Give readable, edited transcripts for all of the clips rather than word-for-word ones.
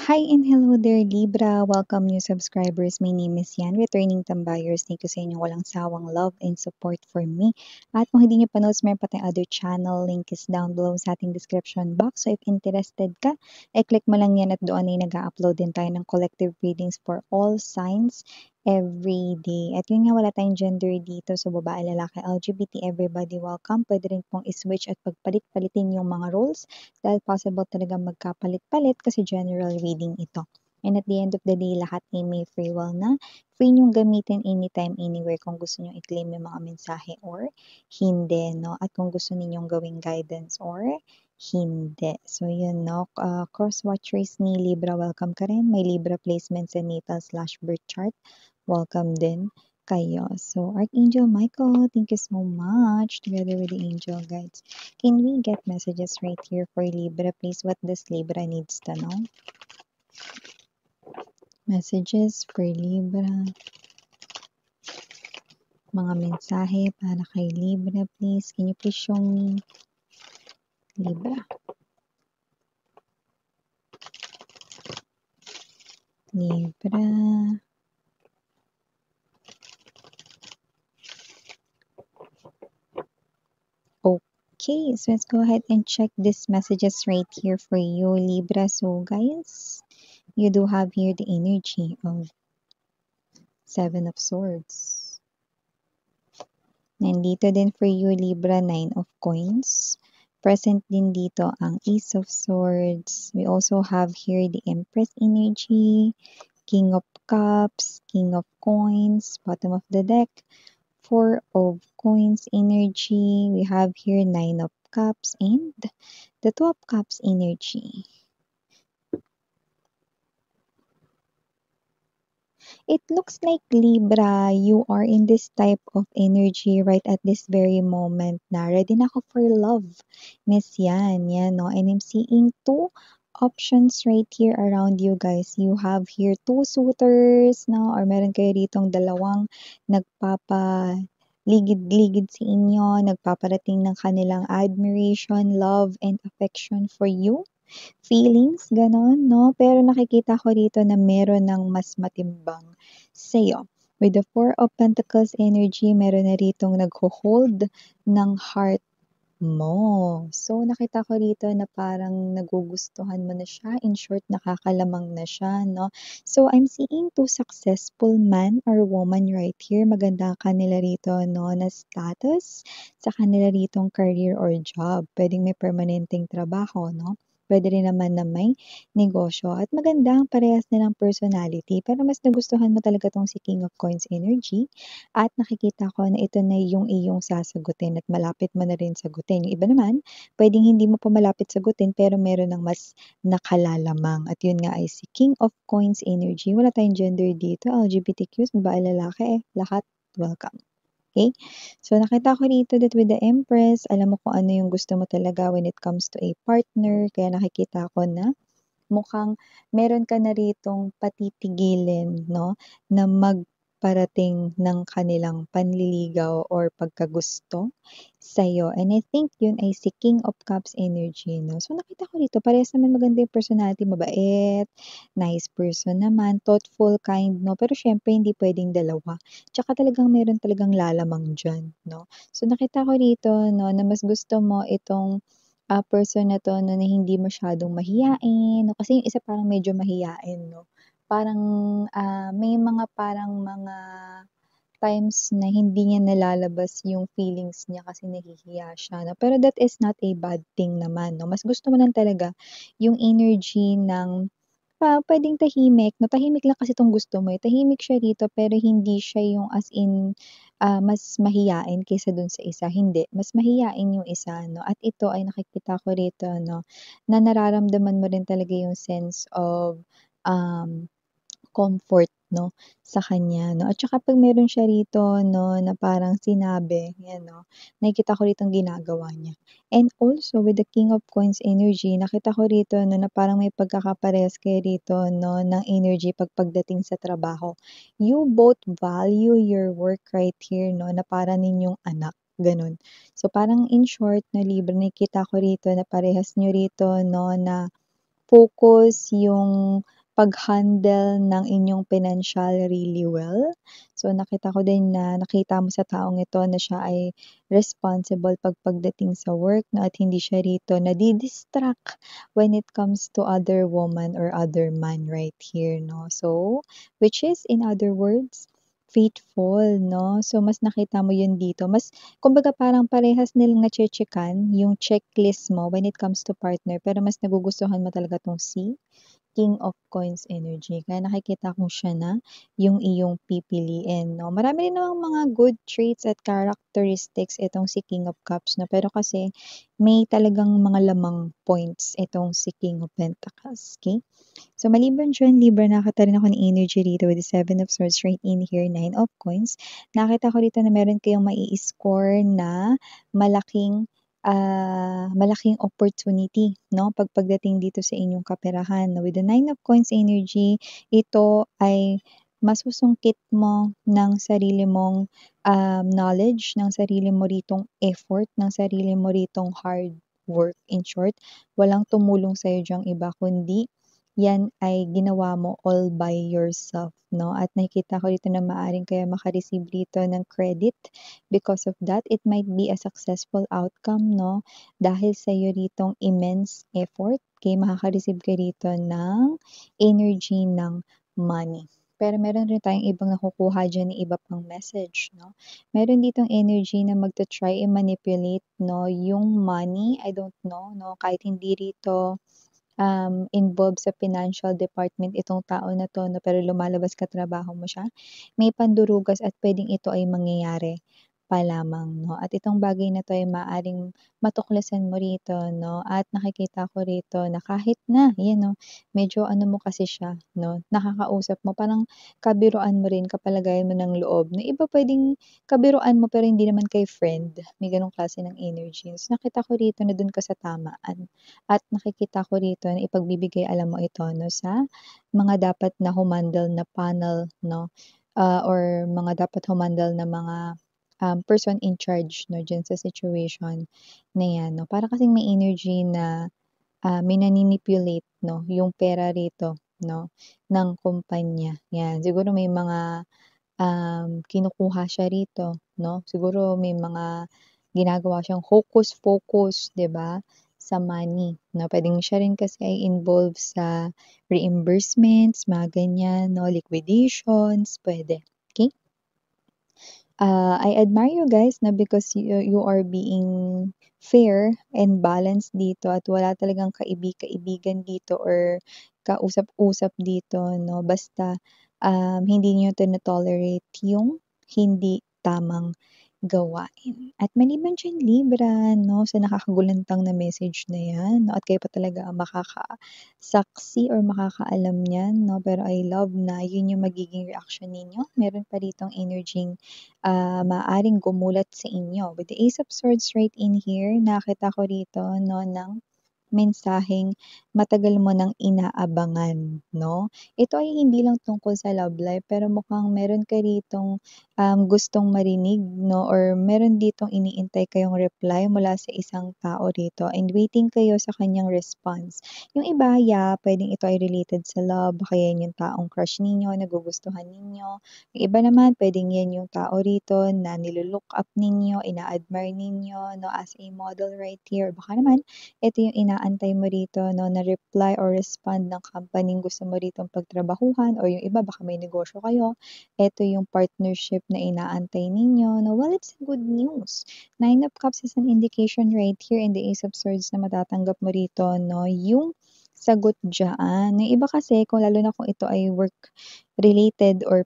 Hi and hello there, Libra. Welcome new subscribers. My name is Yan, returning tambayers. Thank you sa inyong walang sawang love and support for me. At kung hindi nyo pa notes, meron pa tayong other channel. Link is down below sa ating description box. So if interested ka, click mo lang yan at doon ay nag-upload din tayo ng collective readings for all signs every day. At yun nga, wala tayong gender dito. So babae, lalaki, LGBT, everybody welcome. Pwede rin pong iswitch at pagpalit-palitin yung mga roles dahil possible talaga magkapalit-palit kasi general reading ito. And at the end of the day, lahat ay may free will na. Free niyong gamitin anytime, anywhere kung gusto niyong i-claim yung mga mensahe or hindi, no? At kung gusto ninyong gawing guidance or hindi. So, yun, no? Cross-watchers ni Libra, welcome ka rin. May Libra placements sa natal/birth chart. Welcome din kayo. So, Archangel Michael, thank you so much together with the angel guides. Can we get messages right here for Libra, please? What does Libra needs to know? Messages for Libra. Mga mensahe para kay Libra, please. Can you please show me Libra? Libra. Okay, so let's go ahead and check these messages right here for you, Libra. So, guys, you do have here the energy of Seven of Swords. Nandito din for you, Libra, Nine of Coins. Present din dito ang Ace of Swords. We also have here the Empress energy, King of Cups, King of Coins, bottom of the deck, Four of Coins energy. We have here Nine of Cups and the Two of Cups energy. It looks like Libra, you are in this type of energy right at this very moment na ready na ako for love. Miss Yan, yan, no? And I'm seeing two options right here around you guys. You have here two suitors, no? Or meron kayo ditong dalawang ligid-ligid sa inyo, nagpaparating ng kanilang admiration, love, and affection for you. Feelings, gano'n, no? Pero nakikita ko dito na meron ng mas matimbang sa'yo. With the Four of Pentacles energy, meron na ritong nagho-hold ng heart mo. So, nakita ko dito na parang nagugustuhan mo na siya. In short, nakakalamang na siya, no? So, I'm seeing two successful man or woman right here. Maganda kanila rito, no, na status sa kanila ritong career or job. Pwedeng may permanenteng trabaho, no? Pwede rin naman na may negosyo. At maganda ang parehas nilang personality. Pero mas nagustuhan mo talaga tong si King of Coins energy. At nakikita ko na ito na yung iyong sasagutin at malapit mo na rin sagutin. Yung iba naman, pwedeng hindi mo pa malapit sagutin pero meron ng mas nakalalamang. At yun nga ay si King of Coins energy. Wala tayong gender dito. LGBTQs, babae, lalaki, lahat welcome. Okay? So, nakita ko dito that with the Empress, alam mo kung ano yung gusto mo talaga when it comes to a partner. Kaya nakikita ko na mukhang meron ka na ritong patitigilin, no, na magparating ng kanilang panliligaw or pagkagusto sa'yo. And I think yun ay si King of Cups energy, no. So nakita ko dito, parehas naman maganda yung personality, mabait, nice person naman, thoughtful, kind, no. Pero syempre hindi pwedeng dalawa. Tsaka talagang meron talagang lalamang diyan, no. So nakita ko dito, no, na mas gusto mo itong person na 'to 'no, na hindi masyadong mahiyain 'no, kasi yung isa parang medyo mahiyain 'no. Parang, may mga parang mga times na hindi niya nalalabas yung feelings niya kasi nahihiya siya 'no. Pero that is not a bad thing naman 'no. Mas gusto mo lang talaga yung energy ng puwedeng tahimik 'no, tahimik lang kasi 'tong gusto mo, eh. Tahimik siya rito pero hindi siya yung as in, mas mahiyain kaysa dun sa isa, hindi. Mas mahiyain yung isa 'no, at ito ay nakikita ko rito 'no, na nararamdaman mo rin talaga yung sense of, um comfort 'no, sa kanya 'no. At saka 'pag meron siya rito 'no, na parang sinabi, 'yan 'no, nakikita ko ritong ginagawa niya. And also with the King of Coins energy, nakita ko rito 'no, na parang may pagkakaparehas kayo rito 'no, ng energy pagdating sa trabaho. You both value your work right here 'no, na para ninyong anak, gano'n. So parang in short na Libra, nakikita ko rito na parehas niyo rito 'no, na focus yung pag-handle ng inyong pinansyal really well. So, nakita ko din na nakita mo sa taong ito na siya ay responsible pagdating sa work 'no, at hindi siya rito nadi-distract when it comes to other woman or other man right here 'no. So, which is in other words, faithful 'no. So, mas nakita mo yun dito, mas kumbaga parang parehas nilang nache-checkan yung checklist mo when it comes to partner, pero mas nagugustuhan mo talaga 'tong si King of Coins energy. Kaya nakikita ko siya na yung iyong pipiliin 'no. Marami rin namang mga good traits at characteristics itong si King of Cups 'no, pero kasi may talagang mga lamang points itong si King of Pentacles, okey? So, maliban diyan, Libra, nakakita rin ako ng energy rito with the Seven of Swords right in here, Nine of Coins. Nakita ko rito na meron kayong mai-score na malaking, malaking opportunity 'no, pagdating dito sa inyong kaperahan 'no. With the Nine of Coins energy, ito ay masusungkit mo ng sarili mong, knowledge, ng sarili mo ritong effort, ng sarili mo ritong hard work. In short, walang tumulong sa'yo diyang iba kundi yan ay ginawa mo all by yourself 'no, at nakikita ko dito na maaaring kayo maka-receive dito ng credit. Because of that, it might be a successful outcome 'no, dahil sa'yo ritong immense effort, kaya makaka-receive ka rito ng energy ng money. Pero meron rin tayong ibang nakukuha diyan na iba pang message 'no. Meron ditong energy na magta-try i-manipulate 'no, yung money, I don't know 'no, kahit hindi rito involved sa financial department itong tao na 'to 'no, pero lumalabas katrabaho mo siya, may pandurugas at puwedeng ito ay mangyayari pa lamang 'no. At itong bagay na 'to ay maaaring matuklasan mo rito 'no, at nakikita ko rito na kahit na 'yan 'no, medyo ano mo kasi siya 'no, nakakausap mo parang kabiruan mo rin, kapalagayan mo ng loob na iba puwedeng kabiruan mo pero hindi naman kayo friend, may gano'ng klase ng energy. So, nakita ko rito na do'n ka sa tamaan. At nakikita ko rito na ipagbibigay alam mo ito 'no, sa mga dapat na humandle na panel 'no, or mga dapat humandle na mga, person in charge 'no, diyan sa situation na 'yan 'no. Para kasing may energy na, may naninipulate 'no, yung pera rito 'no, ng kumpanya, 'yan. Siguro may mga, kinukuha siya rito 'no, siguro may mga ginagawa siyang hocus-pocus 'di ba, sa money 'no. Puwedeng siya rin kasi ay involved sa reimbursements, mga ganyan 'no, liquidations, puwede, okey? I admire you guys na because you are being fair and balanced dito at wala talagang kaibigan dito or kausap-usap dito 'no, basta, hindi niyo tino-tolerate yung hindi tamang gawain. At maliban diyan, Libra 'no, sa nakakagulantang na message na 'yan 'no, at kayo pa talaga ang makakasaksi or makakaalam niyan 'no, pero I love na yun yung magiging reaksyon ninyo. Meron pa ditong energy maaaring gumulat sa inyo. With the Ace of Swords right in here, nakita ko rito 'no, ng mensaheng matagal mo ng inaabangan 'no. Ito ay hindi lang tungkol sa love life, pero mukhang meron ka ritong, gustong marinig 'no, or meron ditong iniintay kayong reply mula sa isang tao rito and waiting kayo sa kanyang response. Yung iba, yeah, puwedeng ito ay related sa love, baka yan yung taong crush ninyo, nagugustuhan ninyo. Yung iba naman puwedeng yan yung tao rito na nilo-look up ninyo, ina-admire ninyo 'no, as a model right here. Baka naman ito yung inaantay mo rito 'no, na reply or respond ng company-ng gusto mo ritong pagtrabahuhan or yung iba baka may negosyo kayo, eto yung partnership na inaantay ninyo 'no. Well, it's good news. Nine of Cups is an indication right here and the Ace of Swords na matatanggap mo rito 'no, yung sagot diyaan. Yung iba kasi kung lalo na kung ito ay work related or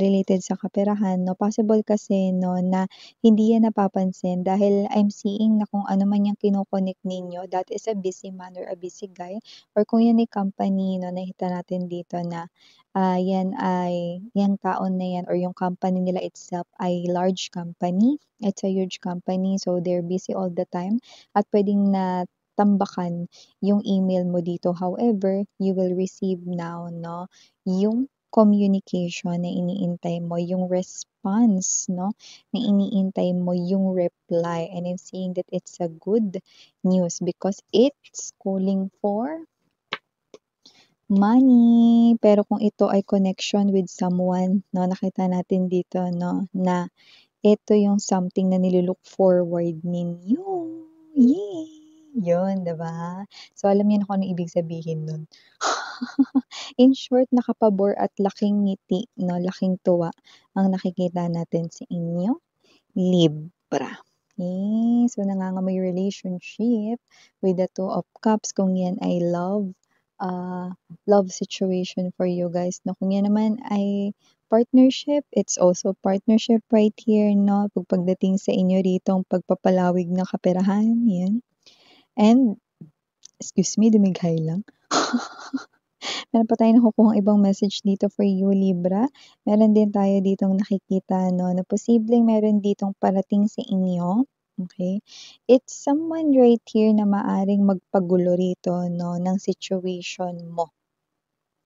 related sa kaperahan 'no, possible kasi 'no na hindi yan napapansin dahil I'm seeing na kung ano man yung kino-connect ninyo, that is a busy man or a busy guy or kung yan ay company 'no, nakita natin dito na, yan ay yang taon na yan or yung company nila itself ay large company. It's a huge company, so they're busy all the time at puwedeng tambakan yung email mo dito. However, you will receive now 'no, yung communication na iniintay mo, yung response 'no, na iniintay mo yung reply and I'm seeing that it's a good news because it's calling for money. Pero kung ito ay connection with someone 'no, nakita natin dito 'no, na ito yung something na nilo-look forward ninyo. Yay! Yun, 'di ba? So, alam niyo na kung anong ibig sabihin nun. In short, nakapabor at laking ngiti 'no, laking tuwa ang nakikita natin sa inyo, Libra. Okay, so nangangamoy relationship with the Two of Cups kung yan ay love situation for you guys 'no. Kung yan naman ay partnership, it's also partnership right here 'no, pagdating sa inyo ritong pagpapalawig ng kaperahan, yan. And excuse me, dumighay lang. Meron pa tayong nakukuhang ibang message dito for you, Libra. Meron din tayo ditong nakikita 'no, na posibleng meron ditong parating sa inyo, okay. It's someone right here na maaring magpagulo rito 'no, ng situation mo,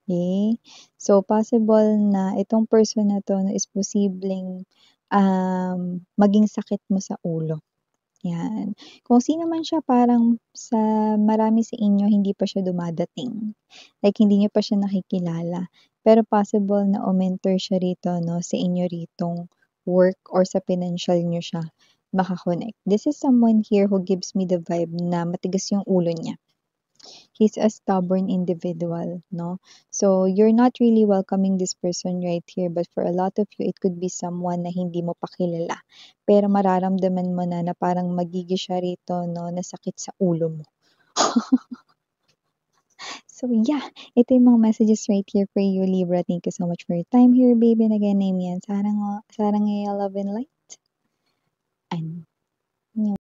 okay. So, possible na itong person na 'to is posibleng, maging sakit mo sa ulo. Yan. Kung sino man siya parang sa marami sa inyo hindi pa siya dumadating. Like hindi niyo pa siya nakikilala. Pero possible na o-mentor siya rito 'no, sa inyo ritong work or sa financial niyo siya maka-connect. This is someone here who gives me the vibe na matigas yung ulo niya. He's a stubborn individual 'no. So, you're not really welcoming this person right here, but for a lot of you, it could be someone na hindi mo pa kilala. Pero mararamdaman mo na parang magigi siya rito 'no, na sakit sa ulo mo. So yeah, ito yung mga messages right here for you, Libra. Thank you so much for your time here, baby. And again, name yan Sarang Love and Light. And